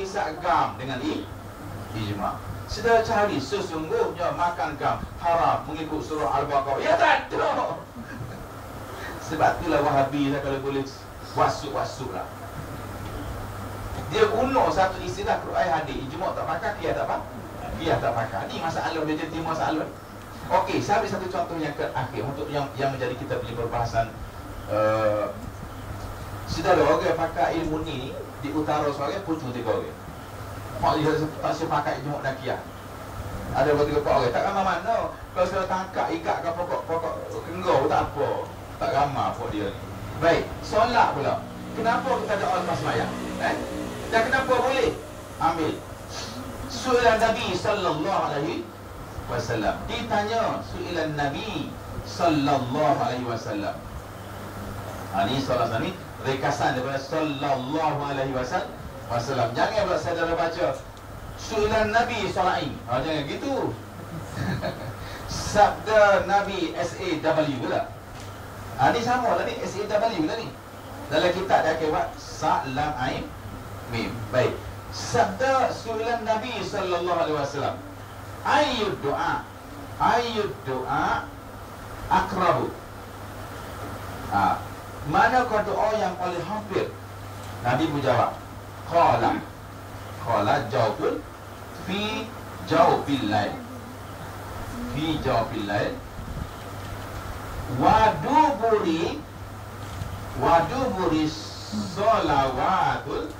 isap gam dengan ijma'. Saudara cari sesungguhnya makan gam haram mengikut surah Al-Baqarah. Ya tak ada. Sebab itulah Wahabi lah, kalau boleh wasuk-wasuk lah. Dia uno satu istilah Quran hadis, ijma' tak pakai, qiyas tak apa? Qiyas tak pakai. Ni masalah dia jadi masalah. Okey, saya ambil satu contoh yang terakhir untuk yang menjadi kita punya perbahasan. Saudara, orang pakai ilmu ni di utara seorang pucuk 3 orang. Mak dia tak sepakai ijma' dan qiyas. Ada berapa orang, tak ramai mana. Kalau saya tangkap ikat ke pokok kenggau tak apa. Tak ramai apa dia ni. Baik, solat pula. Kenapa kita doa lepas sembahyang? Dan kenapa boleh? Ambil soalan Nabi sallallahu alaihi wasallam. Ditanya soalan Nabi sallallahu alaihi wasallam. Ini soalan ni rekasan daripada sallallahu alaihi wasallam. Jangan buat saudara baca soalan Nabi sallallahu jangan gitu. Sabda Nabi SAW pula. Ini sama lah ni, SAW lah ni. Dalam kitab dia akan buat Sa'lam Ain Mim. Baik. Sabda soalan Nabi sallallahu alaihi wasallam. Ayyud doa akrabu. Manakah doa yang paling hampir? Nabi pun jawab. Qala jawabun fi jawabil lail. Fi jawabil lail. Waduburi sholawatul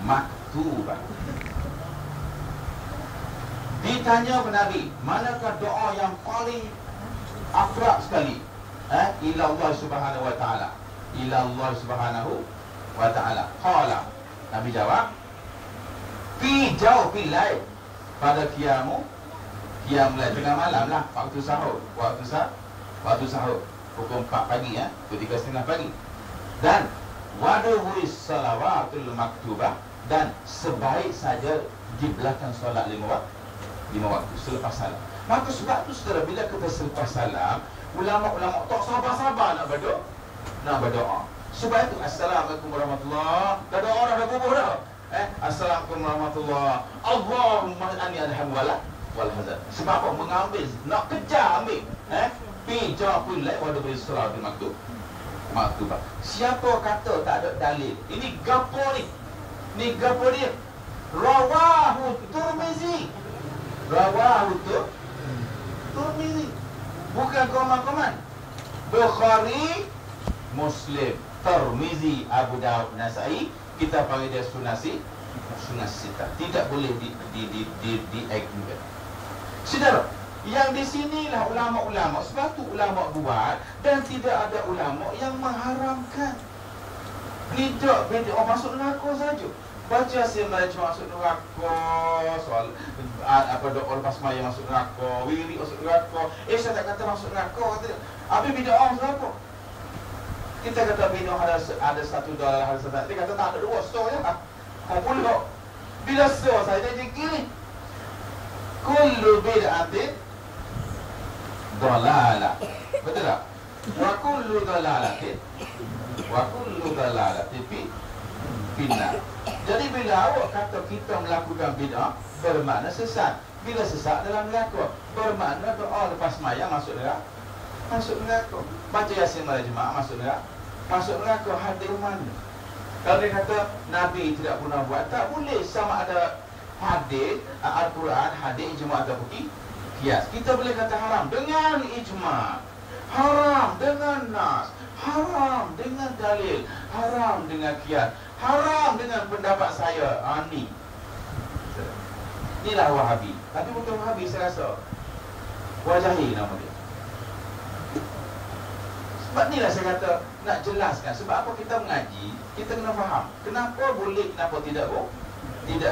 maktubah. Ditanya kepada Nabi, manakah doa yang paling akrab sekali? Ila Allah subhanahu wa ta'ala. Ila Allah subhanahu wa ta'ala. Qala, Nabi jawab, fi jawbil lail. Pada qiyam lail, tengah malam lah, waktu sahur. Waktu sahur pukul 4 pagi, pukul 3:30 pagi. Dan waduhuis salawatul maktubah, dan sebaik saja di belakang solat 5 waktu selepas salam. Maka sebab tu saudara, bila kita selepas salam, ulama-ulama tak sabar-sabar nak berdoa. Sebab itu assalamualaikum warahmatullahi. Dah doa dah bubuh dah. Assalamualaikum warahmatullahi. Allahumma anni alhamdulillah wal hazan. Sebab apa? Mengambil, nak kejar ambil. Fi jawabul lail wa dubi salatul maktubah. Siapa kata tak ada dalil? Ini gapo ni? Ni gapo dia? Rawahu Tirmizi. Bukan komen. Bukhari, Muslim, Tirmizi, Abu Daud, Nasai. Kita panggil dia sunnah sita. Tidak boleh di-agregat. Saudara, yang di sinilah ulama-ulama. Sebab tu ulama buat, dan tidak ada ulama yang mengharamkan. Tidak orang masuk neraka saja. Baca sembahyang masuk neraka, soal doa lepas sembahyang masuk neraka, wirid masuk neraka. Saya tak kata masuk neraka, kata habis bid'ah masuk neraka. Kita kata bid'ah ada $1, ada $1. Dia kata tak ada 2 so je. Pula bila so saya jadi gini. Kullu bid'atin dalalah. Betul tak? Wa kullu dalalatin finnar. Jadi bila awak kata kita melakukan bid'ah, bermakna sesat. Bila sesat dalam neraka, bermakna doa lepas sembahyang masuk neraka. Baca Yasin malam Jumaat masuk neraka. Hadir mana? Kalau dia kata Nabi tidak pernah buat, tak boleh. Sama ada hadis Al-Quran, hadis ijma' atau qiyas. Kita boleh kata haram dengan ijma', haram dengan nas, haram dengan dalil, haram dengan qiyas, haram dengan pendapat saya. Inilah Wahabi. Tapi bukan Wahabi, saya rasa Wajahi nama dia. Sebab inilah saya kata nak jelaskan. Sebab apa kita mengaji, kita kena faham kenapa boleh, kenapa tidak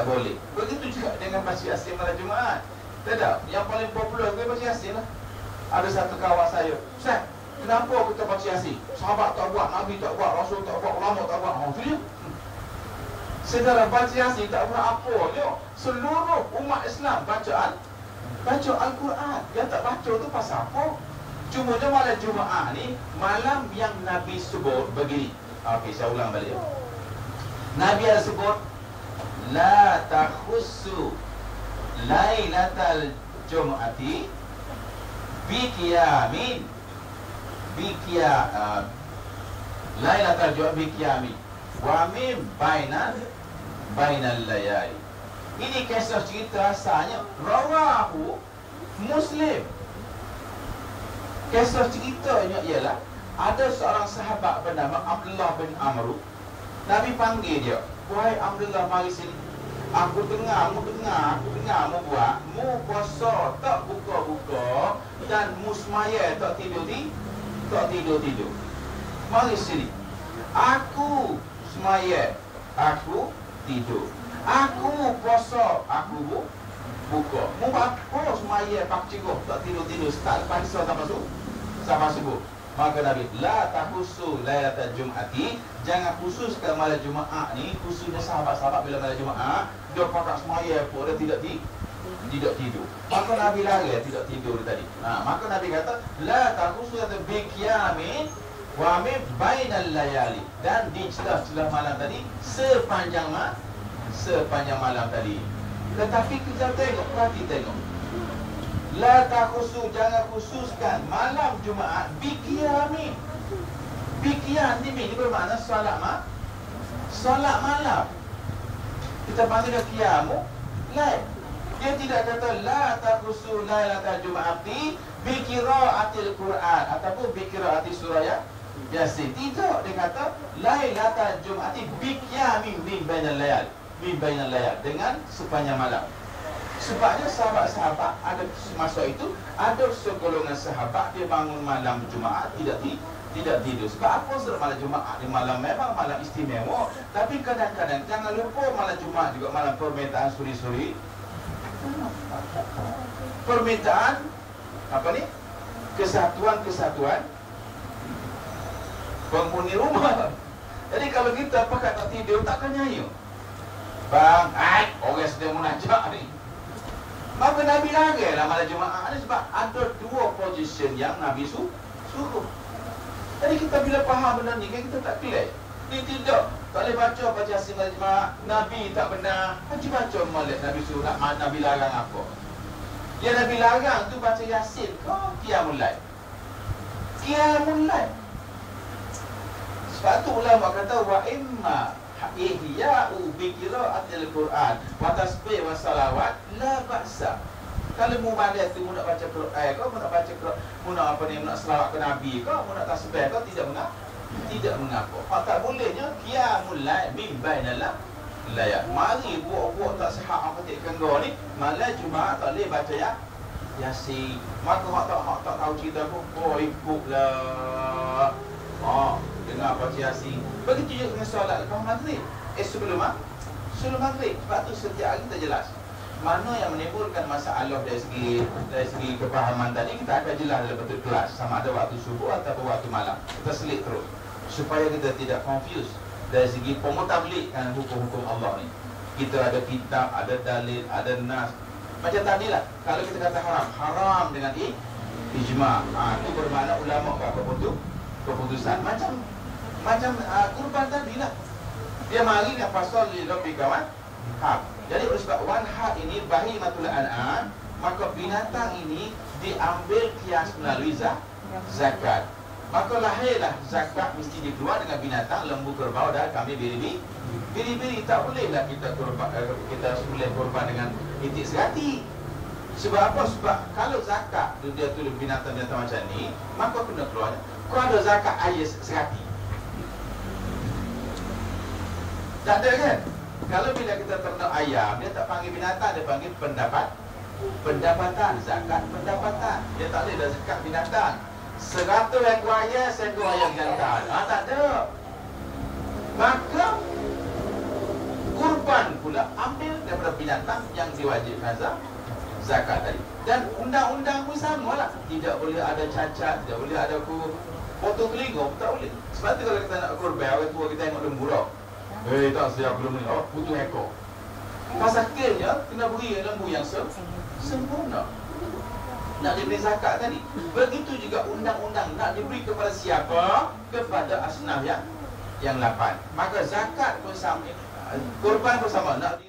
boleh. Begitu juga dengan baca Yasin malam Jumaat. Tidak, yang paling popular ke baca Yasin lah. Ada satu kawan saya, Ustaz, kenapa kita baca Yasin? Sahabat tak buat, Nabi tak buat, Rasul tak buat, ulama tak buat. Itu dia. Saudara, baca Yasin tak buat apa je. Seluruh umat Islam baca Al-Quran. Dia tak baca tu pasal apa? Cuma dia malam Jumaat ni, malam yang Nabi sebut begini. Okey, saya ulang balik. Nabi ada sebut la takhussu lailatal jum'ati bi qiyamin lailatal jum'ati bi qiyamin wa min bainal layali. Ini kisah cerita asalnya rawahu Muslim. Kisah ceritanya ialah ada seorang sahabat bernama Abdullah bin Amr. Nabi panggil dia, "Wahai Abdullah, mari sini. Aku dengar mu buat, mu puasa tak buka-buka dan mu semaya tak tidur. Mari sini. Aku semaya, aku tidur. Aku puasa, aku buka. Mu apa semaya pak cikgu tak tidur start pagi sampai subuh. Maka Nabi, la tahusu lailatul jum'ati, jangan khususkan malam Jumaat ni. Khususnya sahabat-sahabat bila malam Jumaat dia pakat semaya pun dia tidak tidur. Maka Nabi larang tidak tidur tadi. Maka Nabi kata la tahusu bi qiyamin wa min bainal layali, dan di celah-celah malam tadi sepanjang malam tadi. Tetapi kita perhati tengok. La takhusu, jangan khususkan malam Jumaat biqiyamin. Biqiyam ini bermakna solat malam. Kita panggil dia qiyamu lail. Dia tidak kata la takhusu lailatul jum'ati biqiraatil Quran ataupun biqiraati surah Yasin. Tidak, dia kata lailatul jum'ati biqiyamin min bainal layal, dengan sepanjang malam. Sebabnya sahabat-sahabat ada masa itu ada segolongan sahabat dia bangun malam Jumaat tidak tidur. Sebab apa? Sebab malam Jumaat ni malam memang malam istimewa, tapi kadang-kadang jangan lupa malam Jumaat juga malam permintaan suri-suri. Permintaan apa ni? Kesatuan penghuni rumah. Jadi kalau kita pakai tak tidur takkan nyanyi. Bang, orang sedang munajat ni. Maka Nabi laranglah malam Jumaat ni sebab ada dua position yang Nabi suruh. Jadi kita bila faham benda ni kan kita tak clear. Ni tidak, tak boleh baca Yasin malam Jumaat. Nabi tak benar. Baca malam Nabi suruh, Nabi larang apa? Yang Nabi larang tu baca Yasin kau qiyamul lail. Sebab tu ulama kata wa imma ihya'u bi qira'atil Quran wa tasbih wa salawat la ba'sa. Kalau mu bandar tu mu nak baca Quran kau, mu nak baca Quran, mu nak apa ni, mu nak selawat ke Nabi kau, mu nak tasbih kau, tidak mengapa. Hak tak bolehnya qiyamul lail min bainal layal. Mari buat tak sihat apa ketika kau ni malam Jumaat tak boleh baca Yasin. Maka hak tak tahu cerita pun ikutlah. Dengar baca Yasin. Begitu juga dengan solat lepas maghrib. Sebelum maghrib. Sebab tu setiap hari kita jelas mana yang menimbulkan masalah dari segi kepahaman tadi, kita akan jelas dalam bentuk kelas, sama ada waktu subuh ataupun waktu malam. Kita selit terus supaya kita tidak confuse dari segi pemutablikkan hukum-hukum Allah ni. Kita ada kitab, ada dalil, ada nas. Macam tadilah, kalau kita kata haram dengan ijma', itu bermakna ulama apa keputusan. Macam kurban tadi lah. Dia mari dengan pasal li rabbika wanhar. Jadi oleh sebab wanhar ini bahimatul an'am, maka binatang ini diambil kias melalui zakat. Maka lahirlah zakat mesti dikeluar dengan binatang lembu, kerbau dan kambing biri-biri. Tak bolehlah kita sembelih korban dengan itik serati. Sebab apa? Sebab kalau zakat dia tu binatang-binatang macam ni, maka kena keluar. Kau ada zakat air serati? Tak ada kan? Kalau bila kita ternak ayam, dia tak panggil binatang, dia panggil pendapatan. Zakat pendapatan. Dia tak boleh dah zakat binatang. 100 ekor ayam, 1 ayam jantan. Tak ada. Maka kurban pula ambil daripada binatang yang diwajibkan zakat tadi. Dan undang-undang pun sama lah. Tidak boleh ada cacat, tidak boleh ada potong telinga, tak boleh. Sebab tu kalau kita nak kurban, orang tua kita tengok lembu dah. Tak siap belum ni. Putus ekor. Pasal kirnya kena beri lembu yang sempurna. Nak diberi zakat tadi. Begitu juga undang-undang nak diberi kepada siapa? Kepada asnaf yang 8. Maka zakat pun sama, kurban pun sama. Nak